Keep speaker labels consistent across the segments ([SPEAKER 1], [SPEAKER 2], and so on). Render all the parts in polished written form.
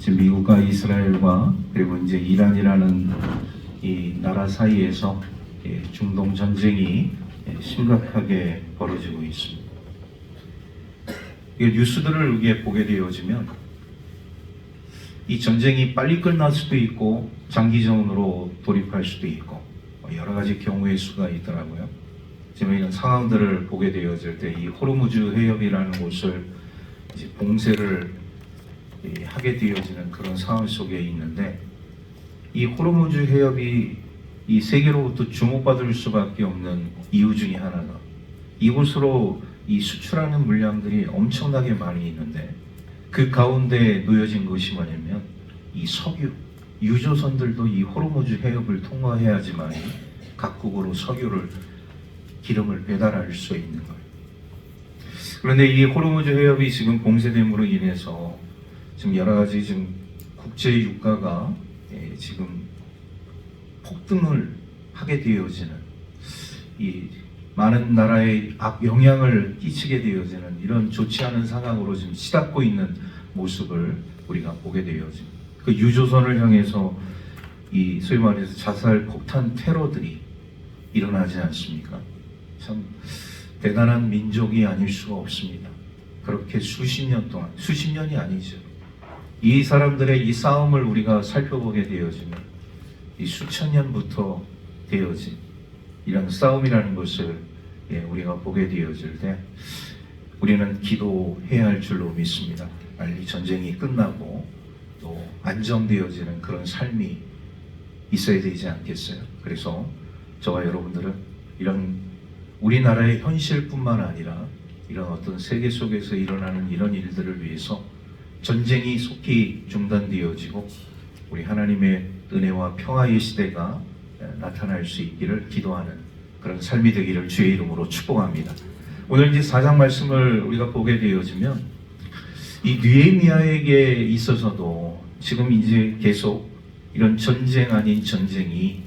[SPEAKER 1] 지금 미국과 이스라엘과 그리고 이제 이란이라는 이 나라 사이에서 중동 전쟁이 심각하게 벌어지고 있습니다. 이 뉴스들을 이게 보게 되어지면 이 전쟁이 빨리 끝날 수도 있고 장기전으로 돌입할 수도 있고 여러 가지 경우의 수가 있더라고요. 지금 이런 상황들을 보게 되어질 때 이 호르무즈 해협이라는 곳을 이제 봉쇄를 하게 되어지는 그런 상황 속에 있는데, 이 호르무즈 해협이 이 세계로부터 주목받을 수밖에 없는 이유 중에 하나가 이곳으로 이 수출하는 물량들이 엄청나게 많이 있는데, 그 가운데 놓여진 것이 뭐냐면 이 석유, 유조선들도 이 호르무즈 해협을 통과해야지만 각국으로 석유를, 기름을 배달할 수 있는 거예요. 그런데 이 호르무즈 해협이 지금 봉쇄됨으로 인해서 지금 여러 가지 지금 국제 유가가 지금 폭등을 하게 되어지는, 이 많은 나라에 악영향을 끼치게 되어지는 이런 좋지 않은 상황으로 지금 치닫고 있는 모습을 우리가 보게 되어집니다. 그 유조선을 향해서 이 소위 말해서 자살 폭탄 테러들이 일어나지 않습니까? 참 대단한 민족이 아닐 수가 없습니다. 그렇게 수십 년 동안, 수십 년이 아니죠. 이 사람들의 이 싸움을 우리가 살펴보게 되어지면 이 수천 년부터 되어진 이런 싸움이라는 것을 우리가 보게 되어질 때 우리는 기도해야 할 줄로 믿습니다. 빨리 전쟁이 끝나고 또 안정되어지는 그런 삶이 있어야 되지 않겠어요? 그래서 저와 여러분들은 이런 우리나라의 현실뿐만 아니라 이런 어떤 세계 속에서 일어나는 이런 일들을 위해서 전쟁이 속히 중단되어지고 우리 하나님의 은혜와 평화의 시대가 나타날 수 있기를 기도하는 그런 삶이 되기를 주의 이름으로 축복합니다. 오늘 이제 4장 말씀을 우리가 보게 되어지면 이 느헤미야에게 있어서도 지금 이제 계속 이런 전쟁 아닌 전쟁이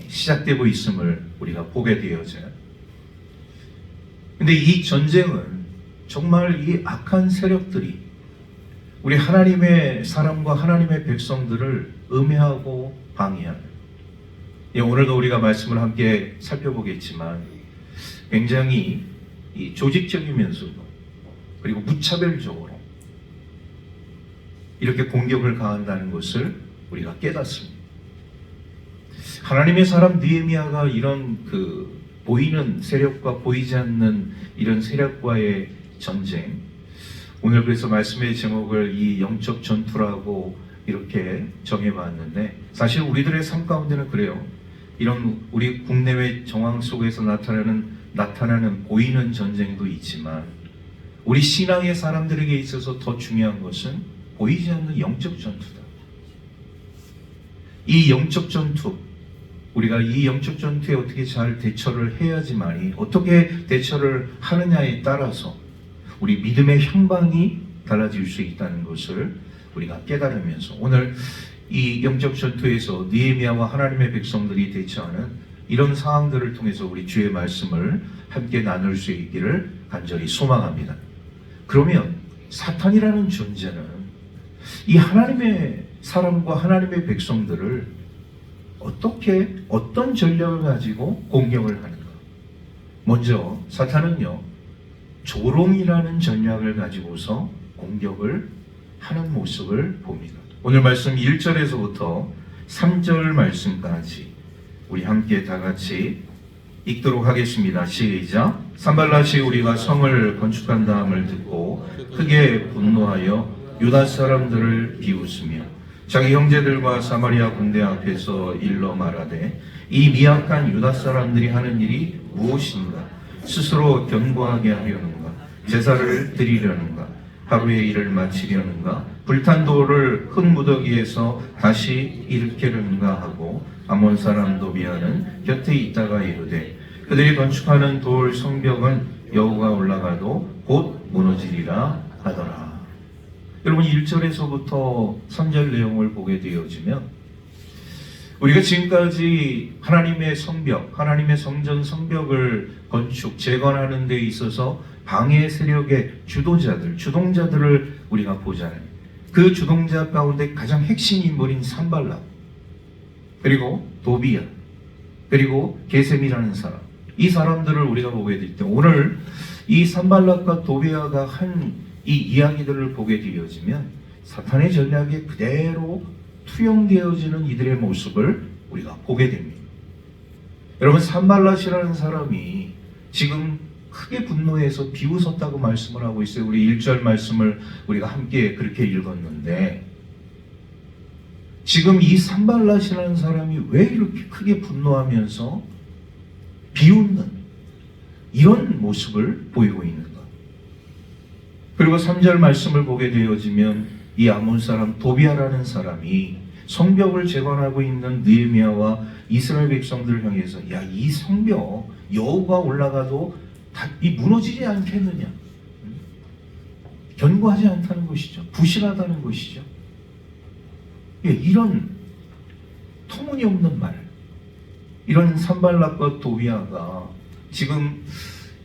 [SPEAKER 1] 시작되고 있음을 우리가 보게 되어져요. 근데 이 전쟁은 정말 이 악한 세력들이 우리 하나님의 사람과 하나님의 백성들을 음해하고 방해하는, 오늘도 우리가 말씀을 함께 살펴보겠지만 굉장히 이 조직적이면서도 그리고 무차별적으로 이렇게 공격을 가한다는 것을 우리가 깨닫습니다. 하나님의 사람 느헤미야가 이런 보이는 세력과 보이지 않는 이런 세력과의 전쟁, 오늘 그래서 말씀의 제목을 이 영적 전투라고 이렇게 정해봤는데, 사실 우리들의 삶 가운데는 그래요. 이런 우리 국내외 정황 속에서 나타나는 보이는 전쟁도 있지만 우리 신앙의 사람들에게 있어서 더 중요한 것은 보이지 않는 영적 전투다. 이 영적 전투, 우리가 이 영적 전투에 어떻게 잘 대처를 해야지만이, 어떻게 대처를 하느냐에 따라서 우리 믿음의 향방이 달라질 수 있다는 것을 우리가 깨달으면서 오늘 이 영적 전투에서 느헤미야와 하나님의 백성들이 대처하는 이런 상황들을 통해서 우리 주의 말씀을 함께 나눌 수 있기를 간절히 소망합니다. 그러면 사탄이라는 존재는 이 하나님의 사람과 하나님의 백성들을 어떤 전략을 가지고 공격을 하는가? 먼저 사탄은요, 조롱이라는 전략을 가지고서 공격을 하는 모습을 봅니다. 오늘 말씀 1절에서부터 3절 말씀까지 우리 함께 다 같이 읽도록 하겠습니다. 시작. 산발랏이 우리가 성을 건축한 다음을 듣고 크게 분노하여 유다 사람들을 비웃으며 자기 형제들과 사마리아 군대 앞에서 일러 말하되 이 미약한 유다 사람들이 하는 일이 무엇인가? 스스로 견고하게 하려는가? 제사를 드리려는가? 하루의 일을 마치려는가? 불탄 돌을 흙무더기에서 다시 일으키려는가 하고 아몬 사람 도비아는 곁에 있다가 이르되 그들이 건축하는 돌 성벽은 여호가 올라가도 곧 무너지리라 하더라. 여러분 1절에서부터 3절 내용을 보게 되어지면 우리가 지금까지 하나님의 성벽, 하나님의 성전 성벽을 건축, 재건하는 데 있어서 방해 세력의 주동자들을 우리가 보잖아요. 그 주동자 가운데 가장 핵심 인물인 산발락, 그리고 도비야, 그리고 게셈이라는 사람, 이 사람들을 우리가 보게 될 때 오늘 이 산발락과 도비야가 한 이 이야기들을 보게 되어지면 사탄의 전략에 그대로 투영되어지는 이들의 모습을 우리가 보게 됩니다. 여러분, 산발락이라는 사람이 지금 크게 분노해서 비웃었다고 말씀을 하고 있어요. 우리 1절 말씀을 우리가 함께 그렇게 읽었는데, 지금 이 산발락이라는 사람이 왜 이렇게 크게 분노하면서 비웃는 이런 모습을 보이고 있는가? 그리고 3절 말씀을 보게 되어지면 이 아몬 사람 도비아라는 사람이 성벽을 재건하고 있는 느헤미야와 이스라엘 백성들을 향해서, 야, 이 성벽 여호가 올라가도 이 무너지지 않겠느냐? 견고하지 않다는 것이죠. 부실하다는 것이죠. 예, 이런 터무니없는 말, 이런 산발락과 도비아가 지금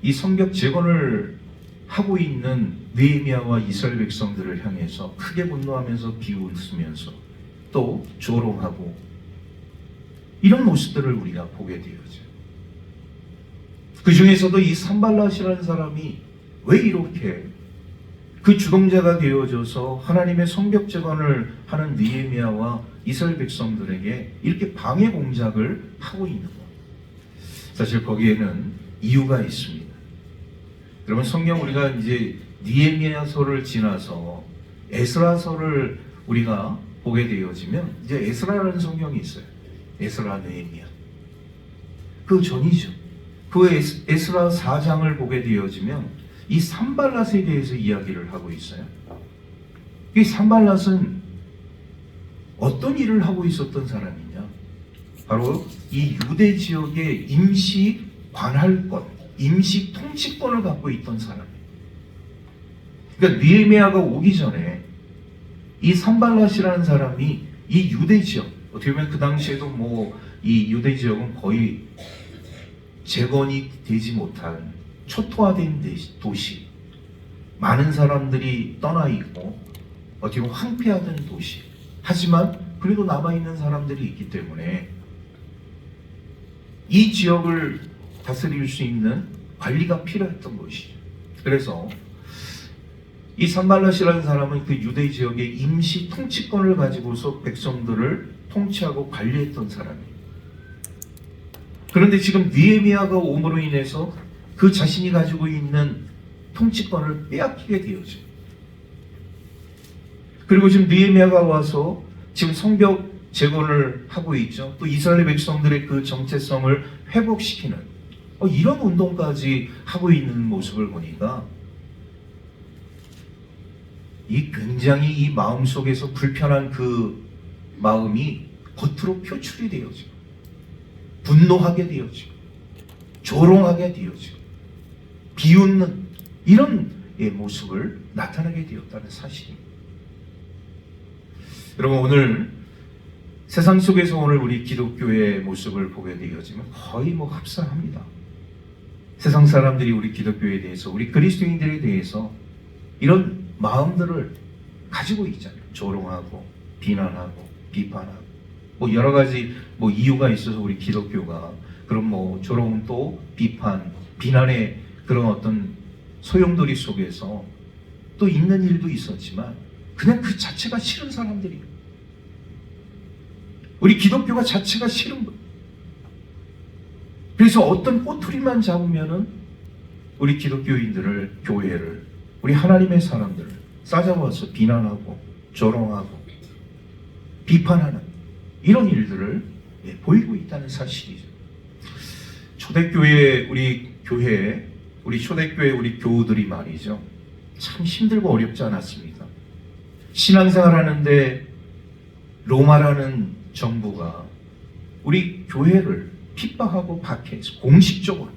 [SPEAKER 1] 이 성벽 재건을 하고 있는 느헤미야와 이스라엘 백성들을 향해서 크게 분노하면서 비웃으면서 또 조롱하고 이런 모습들을 우리가 보게 되어져요. 그 중에서도 이 산발락이라는 사람이 왜 이렇게 그 주동자가 되어져서 하나님의 성벽 재건을 하는 느헤미야와 이스라엘 백성들에게 이렇게 방해 공작을 하고 있는가? 사실 거기에는 이유가 있습니다. 여러분, 성경 우리가 이제 느헤미야서를 지나서 에스라서를 우리가 보게 되어지면 이제 에스라라는 성경이 있어요. 에스라, 느헤미야. 그 전이죠. 그 에스라 4장을 보게 되어지면 이 산발랏에 대해서 이야기를 하고 있어요. 이 산발랏은 어떤 일을 하고 있었던 사람이냐? 바로 이 유대 지역의 임시 관할권, 임시 통치권을 갖고 있던 사람이에요. 그러니까 느헤미야가 오기 전에 이 산발랏이라는 사람이 이 유대 지역, 어떻게 보면 그 당시에도 뭐 이 유대 지역은 거의 재건이 되지 못한 초토화된 도시, 많은 사람들이 떠나 있고 어떻게 보면 황폐하던 도시, 하지만 그래도 남아있는 사람들이 있기 때문에 이 지역을 다스릴 수 있는 관리가 필요했던 것이죠. 그래서 이 산발랏이라는 사람은 그 유대 지역의 임시 통치권을 가지고서 백성들을 통치하고 관리했던 사람이에요. 그런데 지금 느헤미야가 옴으로 인해서 그 자신이 가지고 있는 통치권을 빼앗기게 되어져요. 그리고 지금 느헤미야가 와서 지금 성벽 재건을 하고 있죠. 또 이스라엘 백성들의 그 정체성을 회복시키는 이런 운동까지 하고 있는 모습을 보니까 굉장히 이 마음속에서 불편한 그 마음이 겉으로 표출이 되어지고 분노하게 되어지고 조롱하게 되어지고 비웃는 이런 모습을 나타나게 되었다는 사실입니다. 여러분, 오늘 세상 속에서 오늘 우리 기독교의 모습을 보게 되어지면 거의 합사합니다. 세상 사람들이 우리 기독교에 대해서, 우리 그리스도인들에 대해서 이런 마음들을 가지고 있잖아요. 조롱하고 비난하고 비판하고 여러 가지 이유가 있어서 우리 기독교가 그런 조롱 또 비판, 비난의 그런 어떤 소용돌이 속에서 또 있는 일도 있었지만 그냥 그 자체가 싫은 사람들이에요. 우리 기독교가 자체가 싫은 거예요. 그래서 어떤 꼬투리만 잡으면은 우리 기독교인들을, 교회를, 우리 하나님의 사람들을 싸잡아서 비난하고 조롱하고 비판하는 이런 일들을 보이고 있다는 사실이죠. 초대교회 우리 교회, 우리 초대교회 우리 교우들이 말이죠, 참 힘들고 어렵지 않았습니까? 신앙생활 하는데 로마라는 정부가 우리 교회를 핍박하고 박해해서 공식적으로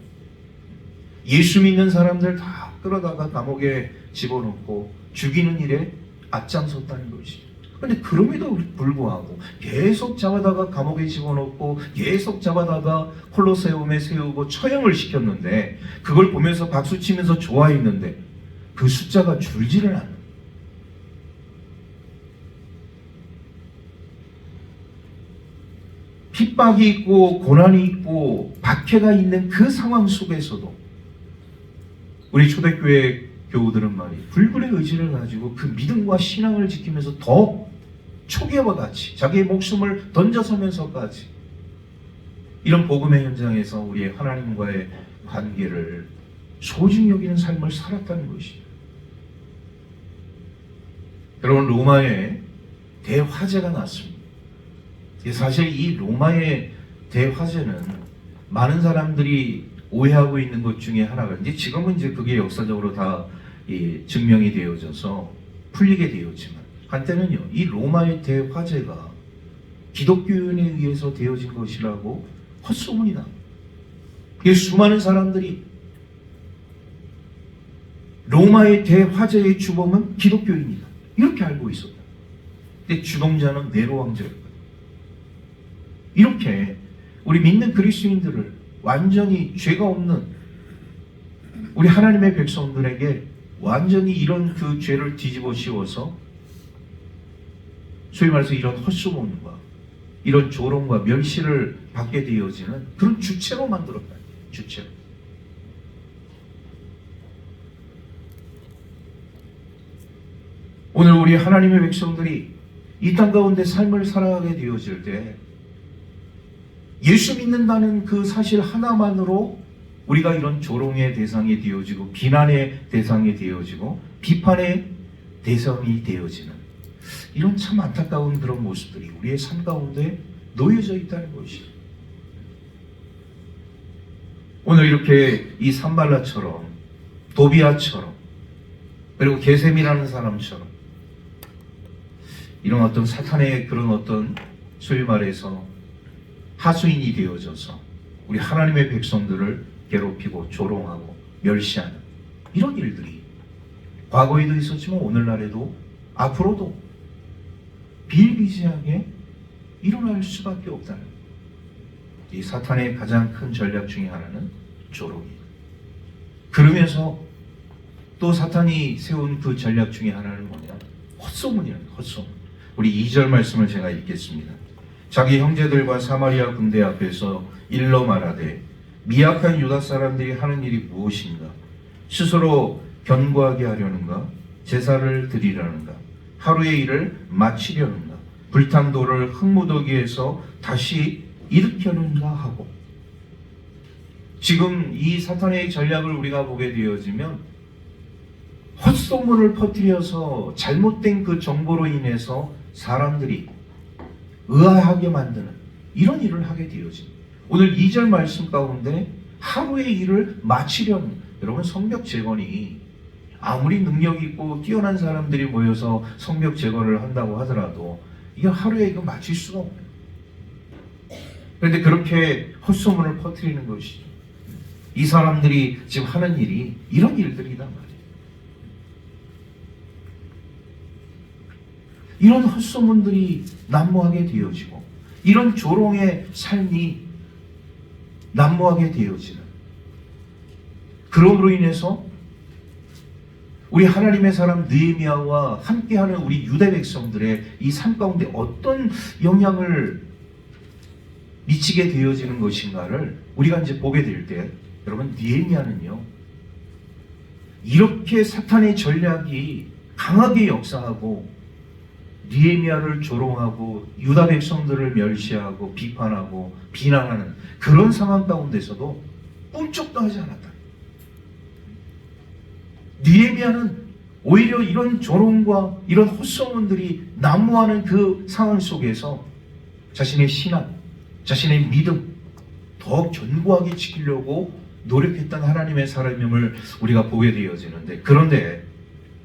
[SPEAKER 1] 예수 믿는 사람들 다 끌어다가 감옥에 집어넣고 죽이는 일에 앞장섰다는 것이죠. 그런데 그럼에도 불구하고 계속 잡아다가 감옥에 집어넣고 계속 잡아다가 콜로세움에 세우고 처형을 시켰는데, 그걸 보면서 박수치면서 좋아했는데 그 숫자가 줄지를 않는, 핍박이 있고 고난이 있고 박해가 있는 그 상황 속에서도 우리 초대교회 교우들은 말이에요, 불굴의 의지를 가지고 그 믿음과 신앙을 지키면서 더 초기와 같이 자기의 목숨을 던져서면서까지 이런 복음의 현장에서 우리의 하나님과의 관계를 소중히 여기는 삶을 살았다는 것이죠. 여러분, 로마의 대화재가 났습니다. 사실 이 로마의 대화재는 많은 사람들이 오해하고 있는 것 중에 하나가, 이제 지금은 이제 그게 역사적으로 다 증명이 되어져서 풀리게 되었지만, 한때는요, 이 로마의 대화재가 기독교인에 의해서 되어진 것이라고 헛소문이 납니다. 수많은 사람들이 로마의 대화재의 주범은 기독교인이다, 이렇게 알고 있었다. 근데 주동자는 네로 왕자였다. 이렇게 우리 믿는 그리스도인들을 완전히 죄가 없는 우리 하나님의 백성들에게 완전히 이런 그 죄를 뒤집어 씌워서 소위 말해서 이런 헛소문과 이런 조롱과 멸시를 받게 되어지는 그런 주체로 만들었다. 주체로. 오늘 우리 하나님의 백성들이 이 땅 가운데 삶을 살아가게 되어질 때 예수 믿는다는 그 사실 하나만으로 우리가 이런 조롱의 대상이 되어지고 비난의 대상이 되어지고 비판의 대상이 되어지는 이런 참 안타까운 그런 모습들이 우리의 삶 가운데 놓여져 있다는 것이죠. 오늘 이렇게 이 산발라처럼 도비아처럼 그리고 게셈이라는 사람처럼 이런 어떤 사탄의 그런 어떤 소위 말해서 하수인이 되어져서 우리 하나님의 백성들을 괴롭히고 조롱하고 멸시하는 이런 일들이 과거에도 있었지만 오늘날에도 앞으로도 비일비재하게 일어날 수밖에 없다는 이 사탄의 가장 큰 전략 중에 하나는 조롱이에요. 그러면서 또 사탄이 세운 그 전략 중에 하나는 뭐냐? 헛소문이에요. 헛소문. 우리 2절 말씀을 제가 읽겠습니다. 자기 형제들과 사마리아 군대 앞에서 일러 말하되 미약한 유다 사람들이 하는 일이 무엇인가? 스스로 견고하게 하려는가? 제사를 드리려는가? 하루의 일을 마치려는가? 불탄 돌을 흙무더기에서 다시 일으켜는가 하고, 지금 이 사탄의 전략을 우리가 보게 되어지면 헛소문을 퍼뜨려서 잘못된 그 정보로 인해서 사람들이 의아하게 만드는 이런 일을 하게 되어집니다. 오늘 2절 말씀 가운데 하루의 일을 마치려는, 여러분 성벽 재건이 아무리 능력 있고 뛰어난 사람들이 모여서 성벽 재건을 한다고 하더라도 이게 하루에 이거 마칠 수가 없어요. 그런데 그렇게 헛소문을 퍼뜨리는 것이죠. 이 사람들이 지금 하는 일이 이런 일들이란 말이에요. 이런 헛소문들이 난무하게 되어지고 이런 조롱의 삶이 난무하게 되어지는, 그럼으로 인해서 우리 하나님의 사람 느헤미야와 함께하는 우리 유대 백성들의 이 삶 가운데 어떤 영향을 미치게 되어지는 것인가를 우리가 이제 보게 될 때, 여러분 느헤미야는요 이렇게 사탄의 전략이 강하게 역사하고 느헤미야를 조롱하고 유다 백성들을 멸시하고 비판하고 비난하는 그런 상황 가운데서도 꿈쩍도 하지 않았다. 느헤미야는 오히려 이런 조롱과 이런 헛소문들이 난무하는 그 상황 속에서 자신의 신앙, 자신의 믿음 더 견고하게 지키려고 노력했던 하나님의 사람임을 우리가 보게 되어지는데, 그런데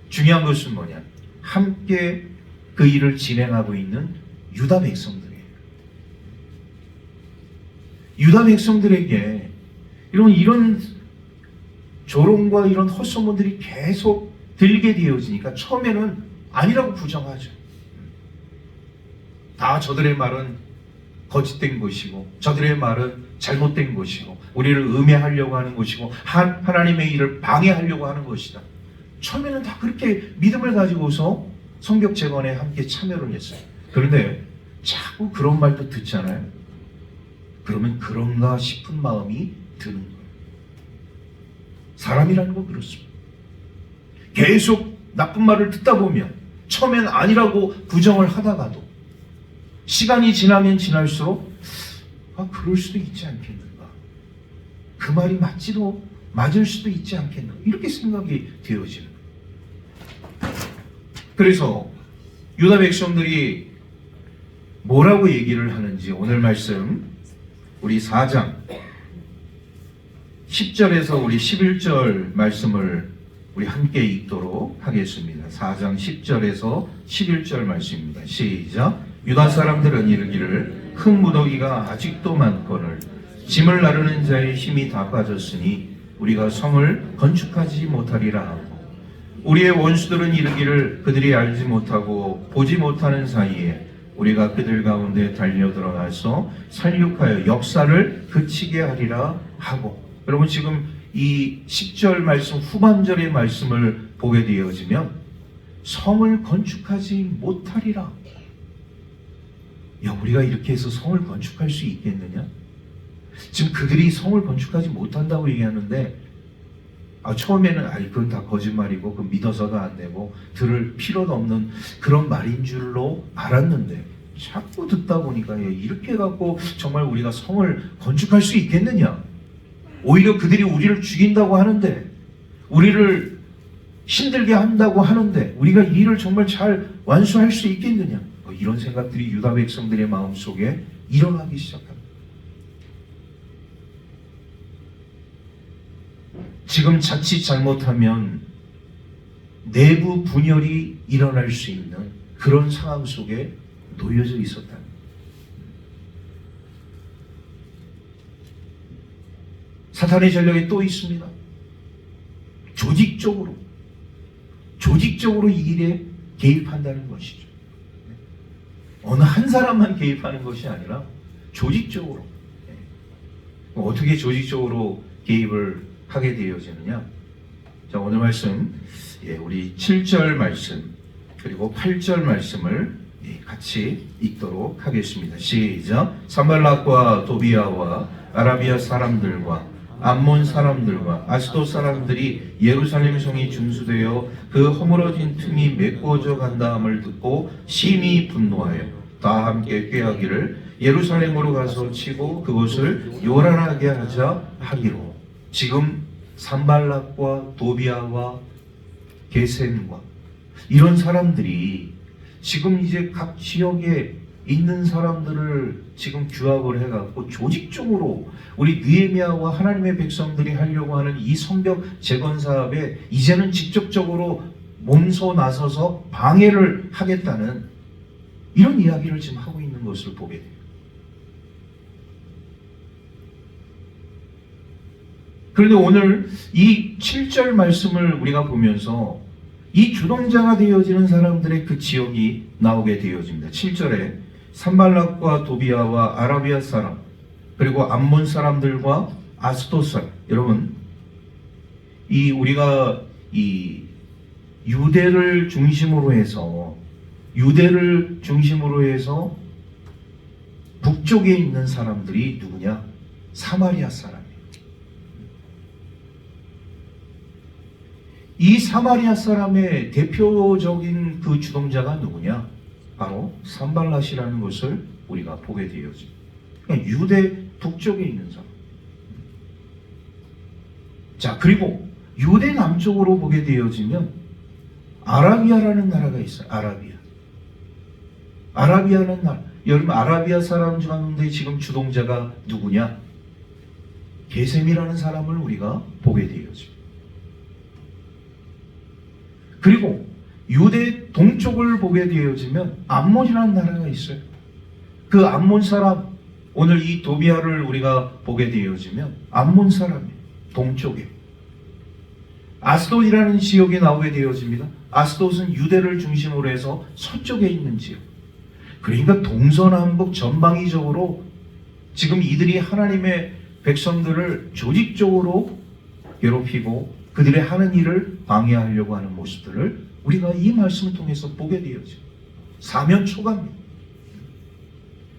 [SPEAKER 1] 중요한 것은 뭐냐? 함께 그 일을 진행하고 있는 유다 백성들이에요. 유다 백성들에게 이런 조롱과 이런 헛소문들이 계속 들게 되어지니까 처음에는 아니라고 부정하죠. 다 저들의 말은 거짓된 것이고 저들의 말은 잘못된 것이고 우리를 음해하려고 하는 것이고 하나님의 일을 방해하려고 하는 것이다. 처음에는 다 그렇게 믿음을 가지고서 성벽 재건에 함께 참여를 했어요. 그런데 자꾸 그런 말도 듣잖아요. 그러면 그런가 싶은 마음이 드는 거예요. 사람이라는 건 그렇습니다. 계속 나쁜 말을 듣다 보면 처음엔 아니라고 부정을 하다가도 시간이 지나면 지날수록 그럴 수도 있지 않겠는가, 그 말이 맞을 수도 있지 않겠는가, 이렇게 생각이 되어지는 거예요. 그래서 유다 백성들이 뭐라고 얘기를 하는지 오늘 말씀 우리 4장 10절에서 우리 11절 말씀을 우리 함께 읽도록 하겠습니다. 4장 10절에서 11절 말씀입니다. 시작. 유다 사람들은 이르기를 흙무더기가 아직도 많거늘 짐을 나르는 자의 힘이 다 빠졌으니 우리가 성을 건축하지 못하리라 하고, 우리의 원수들은 이르기를 그들이 알지 못하고 보지 못하는 사이에 우리가 그들 가운데 달려들어가서 살육하여 역사를 그치게 하리라 하고. 여러분, 지금 이 10절 말씀 후반절의 말씀을 보게 되어지면 성을 건축하지 못하리라. 우리가 이렇게 해서 성을 건축할 수 있겠느냐? 지금 그들이 성을 건축하지 못한다고 얘기하는데 처음에는 그건 다 거짓말이고 그 믿어서도 안 되고 들을 필요도 없는 그런 말인 줄로 알았는데, 자꾸 듣다 보니까 이렇게 갖고 정말 우리가 성을 건축할 수 있겠느냐? 오히려 그들이 우리를 죽인다고 하는데, 우리를 힘들게 한다고 하는데 우리가 이 일을 정말 잘 완수할 수 있겠느냐? 이런 생각들이 유다 백성들의 마음속에 일어나기 시작합니다. 지금 자칫 잘못하면 내부 분열이 일어날 수 있는 그런 상황 속에 놓여져 있었다. 사탄의 전략이 또 있습니다. 조직적으로 이 일에 개입한다는 것이죠. 어느 한 사람만 개입하는 것이 아니라 조직적으로. 어떻게 조직적으로 개입을 하게 되어지느냐? 자, 오늘 말씀 우리 7절 말씀 그리고 8절 말씀을 같이 읽도록 하겠습니다. 시작. 산발락과 도비아와 아라비아 사람들과 암몬 사람들과 아스돗 사람들이 예루살렘 성이 준수되어 그 허물어진 틈이 메꿔져 간다함을 듣고 심히 분노하여 다 함께 꾀하기를 예루살렘으로 가서 치고 그곳을 요란하게 하자 하기로. 지금 산발락과 도비아와 게셈과 이런 사람들이 지금 이제 각 지역에 있는 사람들을 지금 규합을 해갖고 조직적으로 우리 느헤미야와 하나님의 백성들이 하려고 하는 이 성벽 재건 사업에 이제는 직접적으로 몸소 나서서 방해를 하겠다는 이런 이야기를 지금 하고 있는 것을 보게 돼요. 그런데 오늘 이 7절 말씀을 우리가 보면서 이 주동자가 되어지는 사람들의 그 지역이 나오게 되어집니다. 7절에 산발락과 도비아와 아라비아 사람 그리고 암몬 사람들과 아스돗 사람. 여러분, 우리가 이 유대를 중심으로 해서 북쪽에 있는 사람들이 누구냐? 사마리아 사람이에요. 이 사마리아 사람의 대표적인 그 주동자가 누구냐? 바로 산발랏이라는 것을 우리가 보게 되어집니다. 그러니까 유대 북쪽에 있는 사람. 자, 그리고 유대 남쪽으로 보게 되어지면 아라비아라는 나라가 있어요. 아라비아는 나라. 여러분, 아라비아 사람 가운데 지금 주동자가 누구냐? 게셈이라는 사람을 우리가 보게 되어집니다. 그리고 유대 동쪽을 보게 되어지면 암몬이라는 나라가 있어요. 그 암몬 사람, 오늘 이 도비아를 우리가 보게 되어지면 암몬 사람이에요. 동쪽에. 아스돗이라는 지역이 나오게 되어집니다. 아스돗은 유대를 중심으로 해서 서쪽에 있는 지역. 그러니까 동서남북 전방위적으로 지금 이들이 하나님의 백성들을 조직적으로 괴롭히고 그들의 하는 일을 방해하려고 하는 모습들을 우리가 이 말씀을 통해서 보게 되어져. 사면초가입니다.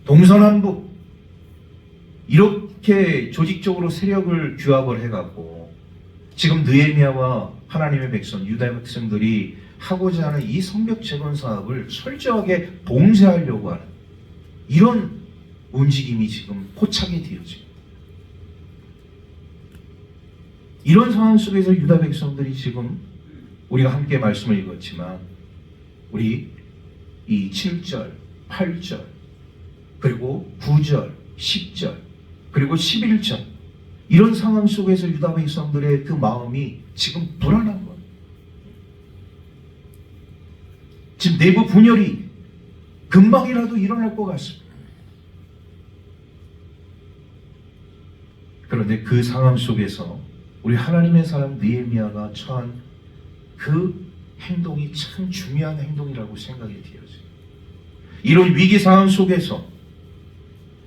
[SPEAKER 1] 동서남북 이렇게 조직적으로 세력을 규합을 해갖고 지금 느헤미야와 하나님의 백성, 유다 백성들이 하고자 하는 이 성벽 재건 사업을 철저하게 봉쇄하려고 하는 이런 움직임이 지금 포착이 되어지고, 이런 상황 속에서 유다 백성들이 지금 우리가 함께 말씀을 읽었지만 우리 이 7절, 8절, 그리고 9절, 10절, 그리고 11절, 이런 상황 속에서 유다 백성들의 그 마음이 지금 불안한 거예요. 지금 내부 분열이 금방이라도 일어날 것 같습니다. 그런데 그 상황 속에서 우리 하나님의 사람 느헤미야가 처한 그 행동이 참 중요한 행동이라고 생각이 되어져요. 이런 위기 상황 속에서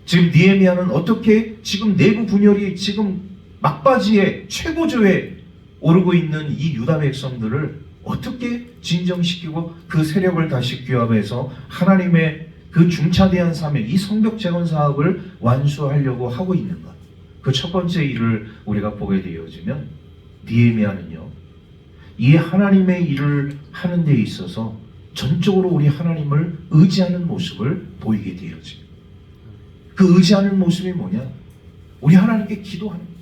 [SPEAKER 1] 지금 느헤미야는 어떻게 지금 내부 분열이 지금 막바지에 최고조에 오르고 있는 이 유다 백성들을 어떻게 진정시키고 그 세력을 다시 규합해서 하나님의 그 중차대한 사명, 이 성벽 재건 사업을 완수하려고 하고 있는가? 그 첫 번째 일을 우리가 보게 되어지면 느헤미야는요, 이 하나님의 일을 하는 데 있어서 전적으로 우리 하나님을 의지하는 모습을 보이게 되어집니다. 그 의지하는 모습이 뭐냐? 우리 하나님께 기도하는 거예요.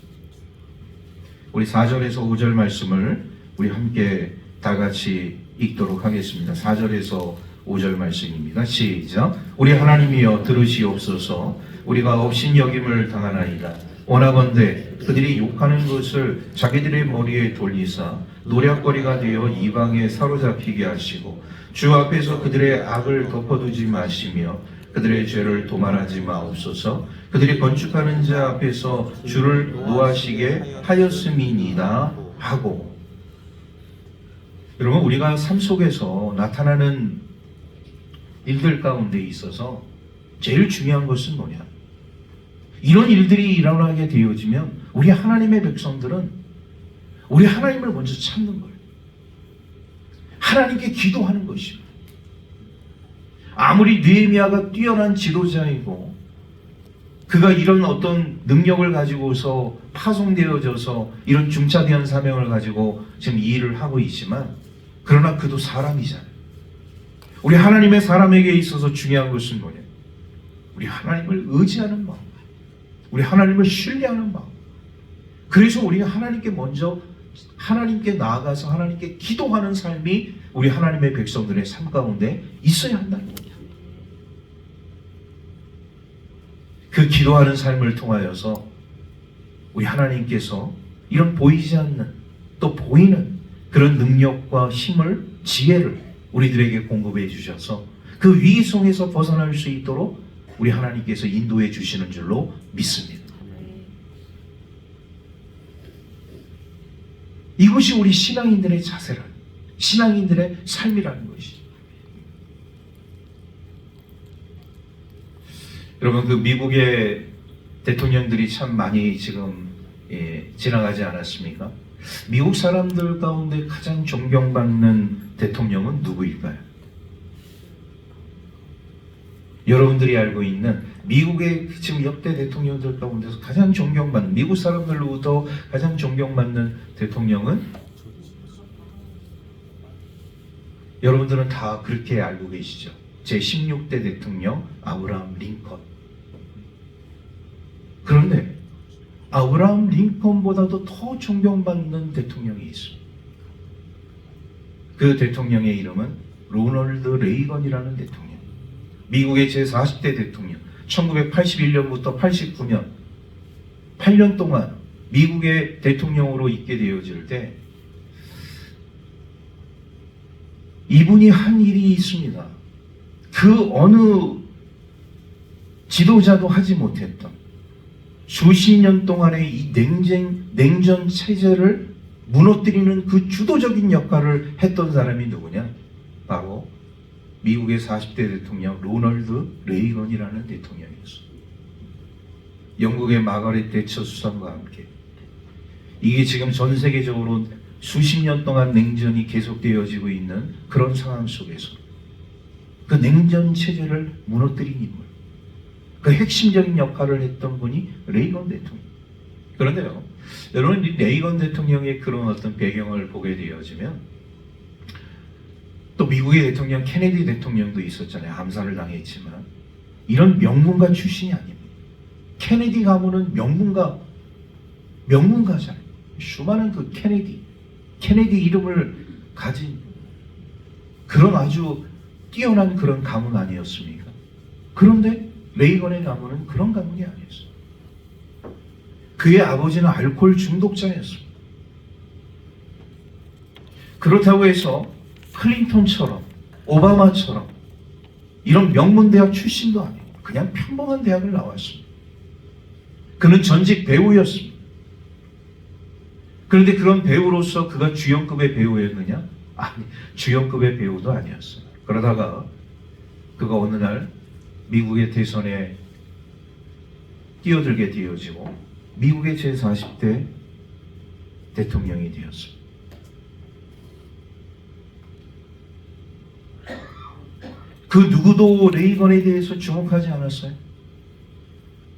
[SPEAKER 1] 우리 4절에서 5절 말씀을 우리 함께 다 같이 읽도록 하겠습니다. 4절에서 5절 말씀입니다. 시작. 우리 하나님이여 들으시옵소서. 우리가 업신여김을 당하나이다. 원하건대 그들이 욕하는 것을 자기들의 머리에 돌리사 노략거리가 되어 이방에 사로잡히게 하시고 주 앞에서 그들의 악을 덮어두지 마시며 그들의 죄를 도말하지 마옵소서. 그들이 건축하는 자 앞에서 주를 노하시게 하였음이니이다 하고. 여러분, 우리가 삶 속에서 나타나는 일들 가운데 있어서 제일 중요한 것은 뭐냐? 이런 일들이 일어나게 되어지면 우리 하나님의 백성들은 우리 하나님을 먼저 찾는 거예요. 하나님께 기도하는 것이고, 아무리 느헤미야가 뛰어난 지도자이고 그가 이런 어떤 능력을 가지고서 파송되어져서 이런 중차대한 사명을 가지고 지금 이 일을 하고 있지만, 그러나 그도 사람이잖아요. 우리 하나님의 사람에게 있어서 중요한 것은 뭐냐? 우리 하나님을 의지하는 마음, 우리 하나님을 신뢰하는 마음. 그래서 우리가 하나님께 먼저 하나님께 나아가서 하나님께 기도하는 삶이 우리 하나님의 백성들의 삶 가운데 있어야 한다는 겁니다. 그 기도하는 삶을 통하여서 우리 하나님께서 이런 보이지 않는 또 보이는 그런 능력과 힘을, 지혜를 우리들에게 공급해 주셔서 그 위기 속에서 벗어날 수 있도록 우리 하나님께서 인도해 주시는 줄로 믿습니다. 이것이 우리 신앙인들의 자세라는, 신앙인들의 삶이라는 것이죠. 여러분, 그 미국의 대통령들이 참 많이 지금 지나가지 않았습니까? 미국 사람들 가운데 가장 존경받는 대통령은 누구일까요? 여러분들이 알고 있는 미국의 지금 역대 대통령들 가운데서 가장 존경받는, 미국 사람들로부터 가장 존경받는 대통령은 여러분들은 다 그렇게 알고 계시죠. 제16대 대통령 아브라함 링컨. 그런데 아브라함 링컨보다도 더 존경받는 대통령이 있습니다. 그 대통령의 이름은 로널드 레이건이라는 대통령. 미국의 제40대 대통령. 1981년부터 89년 8년 동안 미국의 대통령으로 있게 되어질 때 이분이 한 일이 있습니다. 그 어느 지도자도 하지 못했던, 수십 년 동안의 이 냉전 체제를 무너뜨리는 그 주도적인 역할을 했던 사람이 누구냐? 바로 미국의 40대 대통령 로널드 레이건이라는 대통령이었습니다. 영국의 마거릿 대처 수상과 함께 이게 지금 전 세계적으로 수십 년 동안 냉전이 계속되어지고 있는 그런 상황 속에서 그 냉전 체제를 무너뜨린 인물, 그 핵심적인 역할을 했던 분이 레이건 대통령. 그런데요, 여러분, 이 레이건 대통령의 그런 어떤 배경을 보게 되어지면 또 미국의 대통령 케네디 대통령도 있었잖아요. 암살을 당했지만 이런 명문가 출신이 아닙니다. 케네디 가문은 명문가잖아요. 수많은 그 케네디 이름을 가진 그런 아주 뛰어난 그런 가문 아니었습니까? 그런데 레이건의 가문은 그런 가문이 아니었어요. 그의 아버지는 알코올 중독자였습니다. 그렇다고 해서 클린턴처럼 오바마처럼 이런 명문대학 출신도 아니에요. 그냥 평범한 대학을 나왔습니다. 그는 전직 배우였습니다. 그런데 그런 배우로서 그가 주연급의 배우였느냐? 아니, 주연급의 배우도 아니었어요. 그러다가 그가 어느 날 미국의 대선에 뛰어들게 되어지고 미국의 제40대 대통령이 되었습니다. 그 누구도 레이건에 대해서 주목하지 않았어요.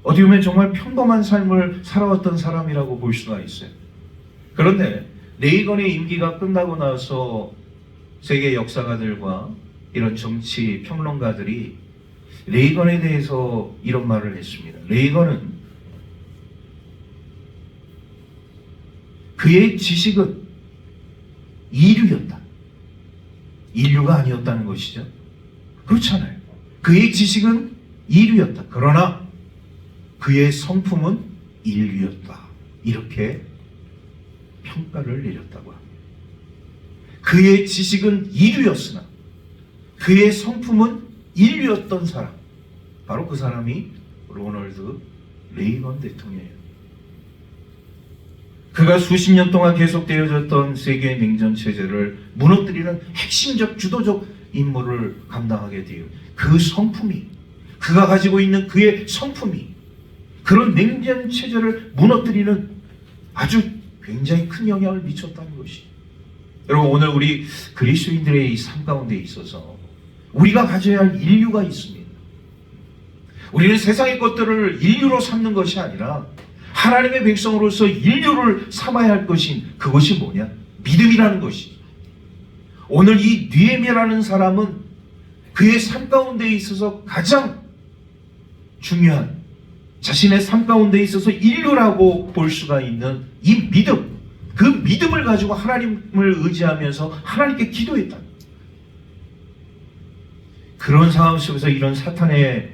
[SPEAKER 1] 어떻게 보면 정말 평범한 삶을 살아왔던 사람이라고 볼 수가 있어요. 그런데 레이건의 임기가 끝나고 나서 세계 역사가들과 이런 정치 평론가들이 레이건에 대해서 이런 말을 했습니다. 레이건은 그의 지식은 이류였다. 인류가 아니었다는 것이죠. 그렇잖아요. 그의 지식은 이류였다. 그러나 그의 성품은 인류였다. 이렇게 평가를 내렸다고 합니다. 그의 지식은 이류였으나 그의 성품은 인류였던 사람, 바로 그 사람이 로널드 레이건 대통령이에요. 그가 수십 년 동안 계속되어졌던 세계 냉전 체제를 무너뜨리는 핵심적 주도적 임무를 감당하게 돼요. 그 성품이, 그가 가지고 있는 그의 성품이 그런 냉전 체제를 무너뜨리는 아주 굉장히 큰 영향을 미쳤다는 것이. 여러분, 오늘 우리 그리스도인들의 이 삶 가운데 있어서 우리가 가져야 할 인류가 있습니다. 우리는 세상의 것들을 인류로 삼는 것이 아니라 하나님의 백성으로서 인류를 삼아야 할 것인 그것이 뭐냐? 믿음이라는 것이. 오늘 이 느헤미야라는 사람은 그의 삶 가운데 있어서 가장 중요한, 자신의 삶 가운데 있어서 인류라고 볼 수가 있는 이 믿음, 그 믿음을 가지고 하나님을 의지하면서 하나님께 기도했다. 그런 상황 속에서 이런 사탄의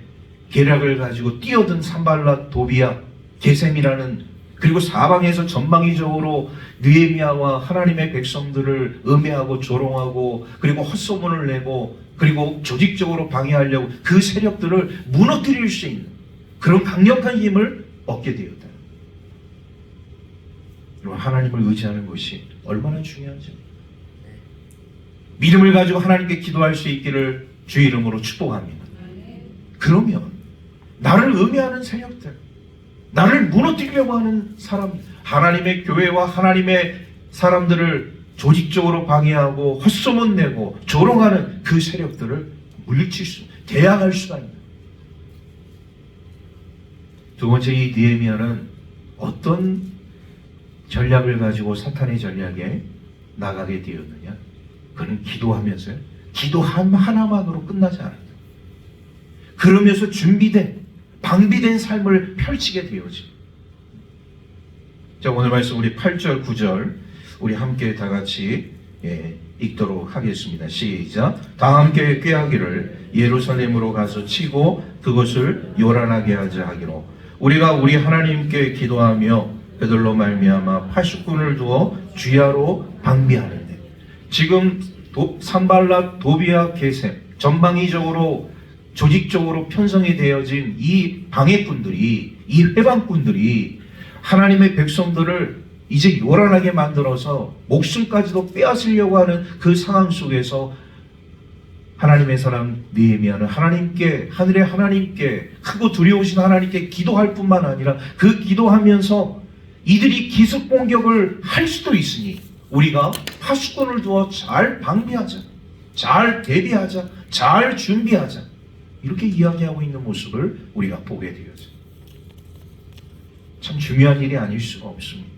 [SPEAKER 1] 계략을 가지고 뛰어든 산발랏, 도비야, 게셈이라는, 그리고 사방에서 전방위적으로 느헤미야와 하나님의 백성들을 음해하고 조롱하고 그리고 헛소문을 내고 그리고 조직적으로 방해하려고 그 세력들을 무너뜨릴 수 있는 그런 강력한 힘을 얻게 되었다. 하나님을 의지하는 것이 얼마나 중요하죠. 믿음을 가지고 하나님께 기도할 수 있기를 주의 이름으로 축복합니다. 그러면 나를 음해하는 세력들, 나를 무너뜨리려고 하는 사람, 하나님의 교회와 하나님의 사람들을 조직적으로 방해하고 헛소문 내고 조롱하는 그 세력들을 물리칠 수, 대항할 수가 있는. 두 번째, 이 느헤미야는 어떤 전략을 가지고 사탄의 전략에 나가게 되었느냐? 그는 기도하면서요. 기도 하나만으로 끝나지 않았다. 그러면서 준비된, 방비된 삶을 펼치게 되어집니다. 자, 오늘 말씀 우리 8절, 9절 우리 함께 다 같이 읽도록 하겠습니다. 시작. 다 함께 꾀하기를 예루살렘으로 가서 치고 그것을 요란하게 하자 하기로 우리가 우리 하나님께 기도하며 그들로 말미암아 파수꾼을 두어 주야로 방비하는데, 지금 산발랏, 도비야, 게셈 전방위적으로 조직적으로 편성이 되어진 이 방해꾼들이, 이 회방꾼들이 하나님의 백성들을 이제 요란하게 만들어서 목숨까지도 빼앗으려고 하는 그 상황 속에서 하나님의 사람 느헤미야는 하나님께, 하늘의 하나님께, 크고 두려우신 하나님께 기도할 뿐만 아니라 그 기도하면서 이들이 기습 공격을 할 수도 있으니 우리가 파수꾼을 두어 잘 방비하자, 잘 대비하자, 잘 준비하자. 이렇게 이야기하고 있는 모습을 우리가 보게 되어져. 참 중요한 일이 아닐 수가 없습니다.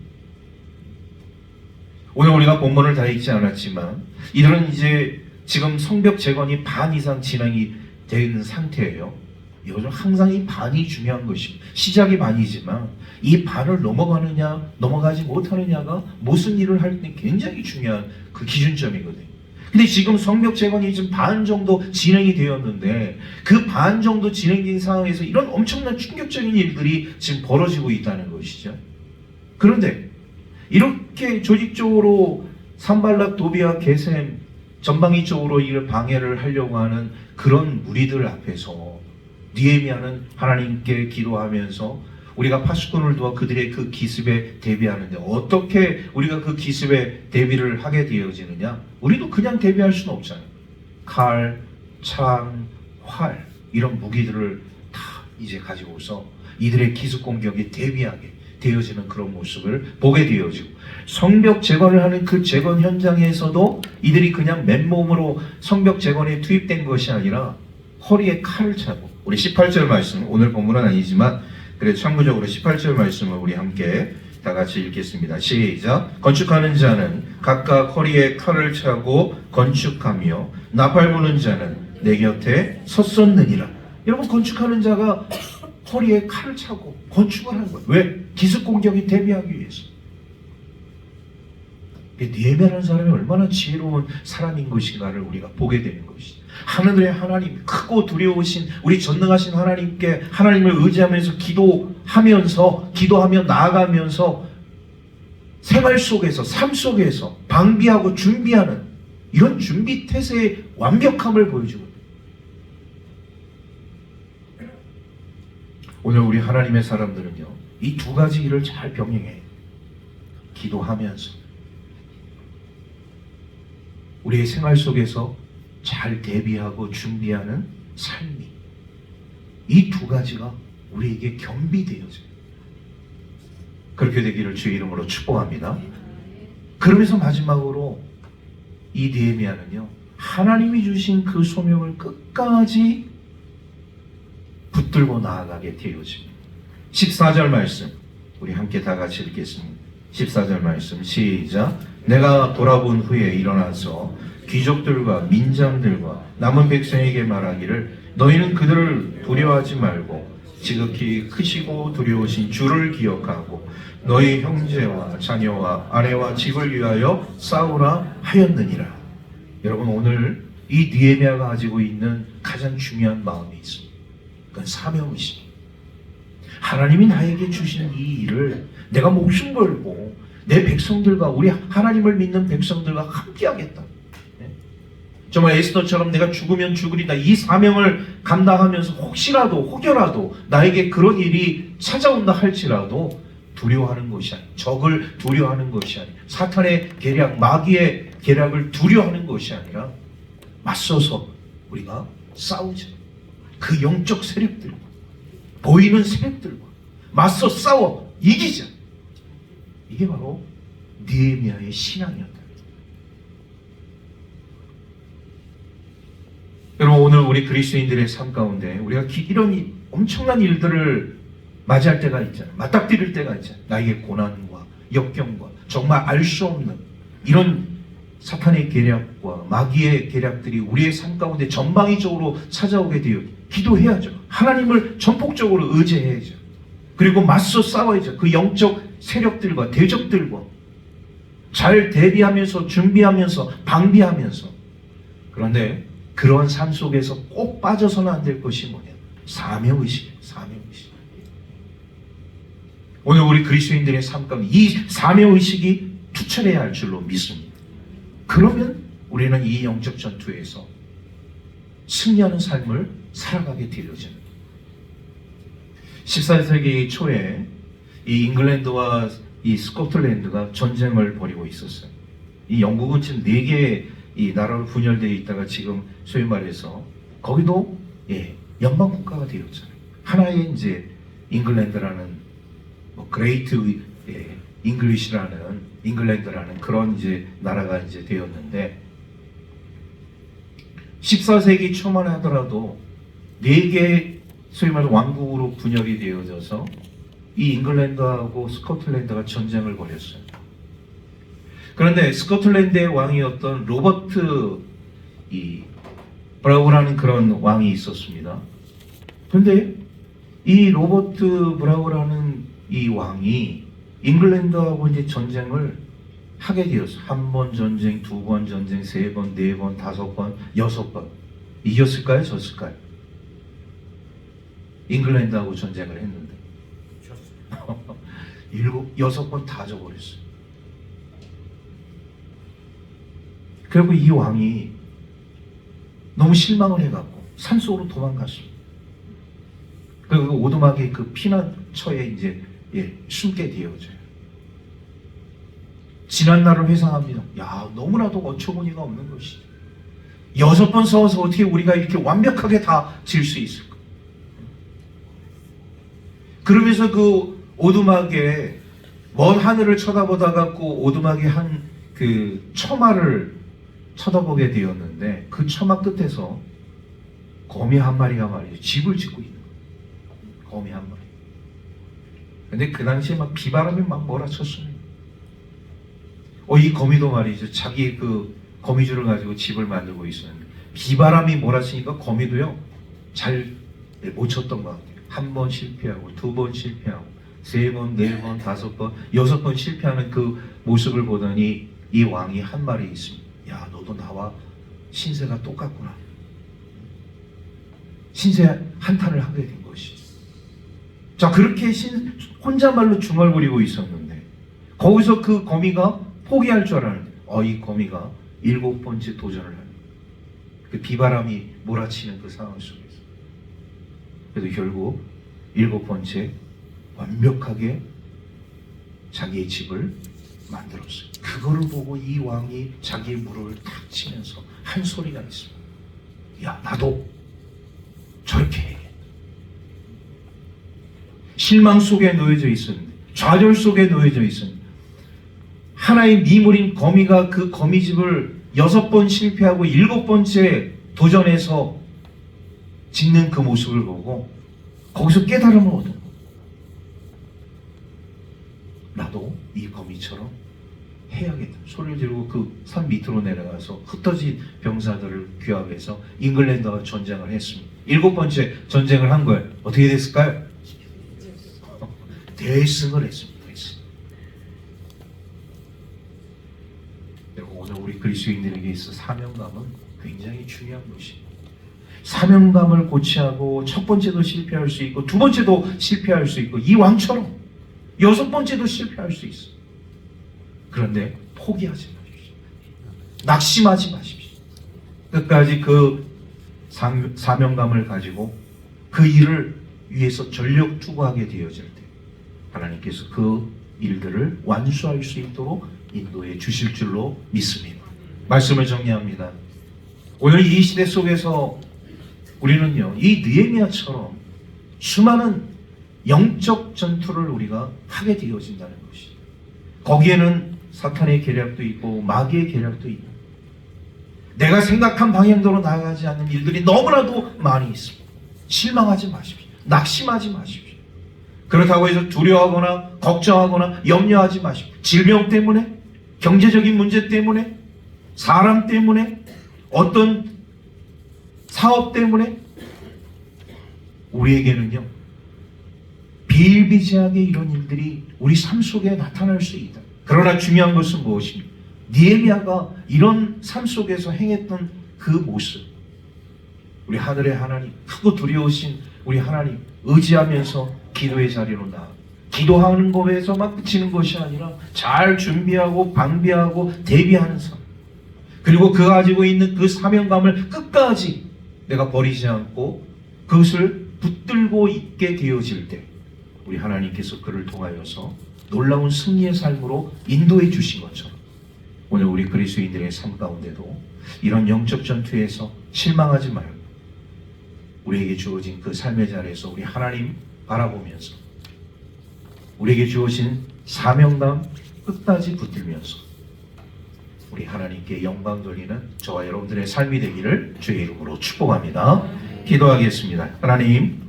[SPEAKER 1] 오늘 우리가 본문을 다 읽지 않았지만 이들은 이제 지금 성벽 재건이 반 이상 진행이 되어 있는 상태예요. 이것은 항상 이 반이 중요한 것입니다. 시작이 반이지만 이 반을 넘어가느냐 넘어가지 못하느냐가 무슨 일을 할 때 굉장히 중요한 그 기준점이거든요. 근데 지금 성벽 재건이 지금 반 정도 진행이 되었는데 그 반 정도 진행된 상황에서 이런 엄청난 충격적인 일들이 지금 벌어지고 있다는 것이죠. 그런데 이렇게 조직적으로 산발락, 도비아, 게셈, 전방위 쪽으로 이를 방해를 하려고 하는 그런 무리들 앞에서 느헤미야는 하나님께 기도하면서 우리가 파수꾼을 도와 그들의 그 기습에 대비하는데 어떻게 우리가 그 기습에 대비를 하게 되어지느냐? 우리도 그냥 대비할 수는 없잖아요. 칼, 창, 활 이런 무기들을 다 이제 가지고서 이들의 기습 공격에 대비하게 되어지는 그런 모습을 보게 되어지고 성벽 재건을 하는 그 재건 현장에서도 이들이 그냥 맨몸으로 성벽 재건에 투입된 것이 아니라 허리에 칼을 차고 우리 18절 말씀 오늘 본문은 아니지만 그래 참고적으로 18절 말씀을 우리 함께 다 같이 읽겠습니다. 시작. 건축하는 자는 각각 허리에 칼을 차고 건축하며 나팔 부는 자는 내 곁에 섰었느니라. 여러분 건축하는 자가 허리에 칼을 차고 건축을 하는 거예요. 왜? 기습 공격에 대비하기 위해서. 느헤미야라는 사람이 얼마나 지혜로운 사람인 것인가를 우리가 보게 되는 것이죠. 하늘의 하나님, 크고 두려우신 우리 전능하신 하나님께 하나님을 의지하면서 기도하며 나아가면서 생활 속에서 삶 속에서 방비하고 준비하는 이런 준비 태세의 완벽함을 보여주고 오늘 우리 하나님의 사람들은요 이 두 가지 일을 잘 병행해 기도하면서 우리의 생활 속에서 잘 대비하고 준비하는 삶이 이 두 가지가 우리에게 겸비되어져요. 그렇게 되기를 주의 이름으로 축복합니다. 그러면서 마지막으로 이 느헤미야는요 하나님이 주신 그 소명을 끝까지 붙들고 나아가게 되어집니다. 14절 말씀 우리 함께 다 같이 읽겠습니다. 14절 말씀 시작. 내가 돌아본 후에 일어나서 귀족들과 민장들과 남은 백성에게 말하기를 너희는 그들을 두려워하지 말고 지극히 크시고 두려우신 주를 기억하고 너희 형제와 자녀와 아내와 집을 위하여 싸우라 하였느니라. 여러분 오늘 이 느헤미야가 가지고 있는 가장 중요한 마음이 있습니다. 그건 사명의식. 하나님이 나에게 주신 이 일을 내가 목숨 걸고 내 백성들과 우리 하나님을 믿는 백성들과 함께 하겠다. 정말 에스더처럼 내가 죽으면 죽으리다 이 사명을 감당하면서 혹여라도 나에게 그런 일이 찾아온다 할지라도 두려워하는 것이 아니라 적을 두려워하는 것이 아니라 사탄의 계략, 마귀의 계략을 두려워하는 것이 아니라 맞서서 우리가 싸우자. 그 영적 세력들과 보이는 세력들과 맞서 싸워 이기자. 이게 바로 느헤미야의 신앙이었다. 여러분 오늘 우리 그리스도인들의 삶 가운데 우리가 이런 엄청난 일들을 맞이할 때가 있잖아요. 맞닥뜨릴 때가 있잖아요. 나에게 고난과 역경과 정말 알 수 없는 이런 사탄의 계략과 마귀의 계략들이 우리의 삶 가운데 전방위적으로 찾아오게 되어 기도해야죠. 하나님을 전폭적으로 의지해야죠. 그리고 맞서 싸워야죠. 그 영적 세력들과 대적들과 잘 대비하면서 준비하면서 방비하면서. 그런데 그러한 삶 속에서 꼭 빠져서는 안 될 것이 뭐냐? 사명의식이에요. 사명의식. 오늘 우리 그리스도인들의 삶 가운데 이 사명의식이 투철해야 할 줄로 믿습니다. 그러면 우리는 이 영적 전투에서 승리하는 삶을 살아가게 되어집니다. 14세기 초에 이 잉글랜드와 이 스코틀랜드가 전쟁을 벌이고 있었어요. 이 영국은 지금 4개의 이 나라로 분열되어 있다가 지금 소위 말해서 거기도 연방 국가가 되었잖아요. 하나의 이제 잉글랜드라는 그레이트 잉글랜드라는 그런 이제 나라가 이제 되었는데 14세기 초만 하더라도 4개 소위 말해 왕국으로 분열이 되어져서 이 잉글랜드하고 스코틀랜드가 전쟁을 벌였어요. 그런데 스코틀랜드의 왕이었던 로버트 브라우라는 그런 왕이 있었습니다. 그런데 이 로버트 브라우라는 이 왕이 잉글랜드하고 이제 전쟁을 하게 되었어요. 1번 전쟁, 2번 전쟁, 3번, 4번, 5번, 6번. 이겼을까요? 졌을까요? 잉글랜드하고 전쟁을 했는데 6번 다 져버렸어요. 그리고 이 왕이 너무 실망을 해갖고 산속으로 도망갔습니다. 그리고 그 오두막의 그 피난처에 이제 숨게 되어져요. 지난 날을 회상합니다. 야, 너무나도 어처구니가 없는 것이지. 6번 싸워서 어떻게 우리가 이렇게 완벽하게 다 질 수 있을까? 그러면서 그 오두막에 먼 하늘을 쳐다보다가 그 오두막의 한 그 처마를 쳐다보게 되었는데 그 처마 끝에서 거미 한 마리가 말이죠. 집을 짓고 있는 거예요. 거미 한 마리. 근데 그 당시에 막 비바람이 막 몰아쳤습니다. 이 거미도 말이죠. 자기 그 거미줄을 가지고 집을 만들고 있었는데 비바람이 몰아치니까 거미도요 잘 못 쳤던 것 같아요. 1번 실패하고 2번 실패하고 3번, 4번, 5번, 6번 실패하는 그 모습을 보더니 이 왕이 한 말이 있습니다. 야, 너도 나와 신세가 똑같구나. 신세 한탄을 하게 된 것이지. 자, 그렇게 혼자말로 중얼거리고 있었는데 거기서 그 거미가 포기할 줄 알았는데 이 거미가 7번째 도전을 하는 그 비바람이 몰아치는 그 상황 속에서 그래도 결국 7번째 완벽하게 자기의 집을 만들었어요. 그거를 보고 이 왕이 자기의 무릎을 탁 치면서 한 소리가 있습니다. 야, 나도 저렇게 해야겠다. 실망 속에 놓여져 있었는데, 좌절 속에 놓여져 있었는데, 하나의 미물인 거미가 그 거미집을 6번 실패하고 7번째 도전해서 짓는 그 모습을 보고 거기서 깨달음을 얻은 거예요. 나도 이 거미처럼 해야겠다. 소리를 지르고 그 산 밑으로 내려가서 흩어진 병사들을 규합해서 잉글랜드와 전쟁을 했습니다. 7번째 전쟁을 한 거예요. 어떻게 됐을까요? 대승을 했습니다. 대승. 그리고 오늘 우리 그리스도인들에게 있어 사명감은 굉장히 중요한 것입니다. 사명감을 고취하고 첫 번째도 실패할 수 있고 두 번째도 실패할 수 있고 이 왕처럼 6번째도 실패할 수 있어. 그런데 포기하지 마십시오. 낙심하지 마십시오. 끝까지 그 사명감을 가지고 그 일을 위해서 전력 투구하게 되어질 때 하나님께서 그 일들을 완수할 수 있도록 인도해 주실 줄로 믿습니다. 말씀을 정리합니다. 오늘 이 시대 속에서 우리는요, 이 느헤미야처럼 수많은 영적 전투를 우리가 하게 되어진다는 것이죠. 거기에는 사탄의 계략도 있고 마귀의 계략도 있고 내가 생각한 방향대로 나아가지 않는 일들이 너무나도 많이 있습니다. 실망하지 마십시오. 낙심하지 마십시오. 그렇다고 해서 두려워하거나 걱정하거나 염려하지 마십시오. 질병 때문에, 경제적인 문제 때문에, 사람 때문에, 어떤 사업 때문에 우리에게는요 비일비재하게 이런 일들이 우리 삶 속에 나타날 수 있다. 그러나 중요한 것은 무엇입니까? 느헤미야가 이런 삶 속에서 행했던 그 모습, 우리 하늘의 하나님, 크고 두려우신 우리 하나님 의지하면서 기도의 자리로 나아 기도하는 법에서만 그치는 것이 아니라 잘 준비하고 방비하고 대비하는 삶, 그리고 그 가지고 있는 그 사명감을 끝까지 내가 버리지 않고 그것을 붙들고 있게 되어질 때 우리 하나님께서 그를 통하여서 놀라운 승리의 삶으로 인도해 주신 것처럼 오늘 우리 그리스도인들의 삶 가운데도 이런 영적 전투에서 실망하지 말고 우리에게 주어진 그 삶의 자리에서 우리 하나님 바라보면서 우리에게 주어진 사명감 끝까지 붙들면서 우리 하나님께 영광 돌리는 저와 여러분들의 삶이 되기를 주의 이름으로 축복합니다. 기도하겠습니다. 하나님,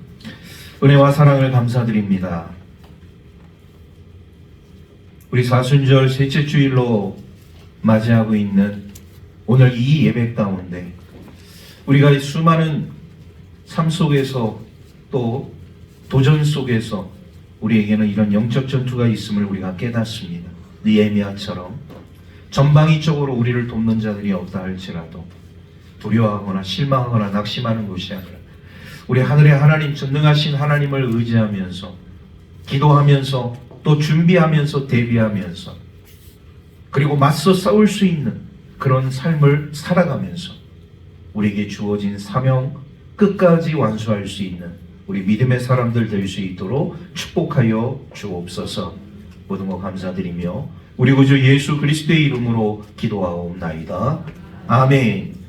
[SPEAKER 1] 은혜와 사랑을 감사드립니다. 우리 사순절 셋째 주일로 맞이하고 있는 오늘 이 예배 가운데 우리가 수많은 삶 속에서 또 도전 속에서 우리에게는 이런 영적 전투가 있음을 우리가 깨닫습니다. 느헤미야처럼 전방위적으로 우리를 돕는 자들이 없다 할지라도 두려워하거나 실망하거나 낙심하는 것이 아니라 우리 하늘의 하나님, 전능하신 하나님을 의지하면서 기도하면서 또 준비하면서 대비하면서 그리고 맞서 싸울 수 있는 그런 삶을 살아가면서 우리에게 주어진 사명 끝까지 완수할 수 있는 우리 믿음의 사람들 될 수 있도록 축복하여 주옵소서. 모든 것 감사드리며 우리 구주 예수 그리스도의 이름으로 기도하옵나이다. 아멘.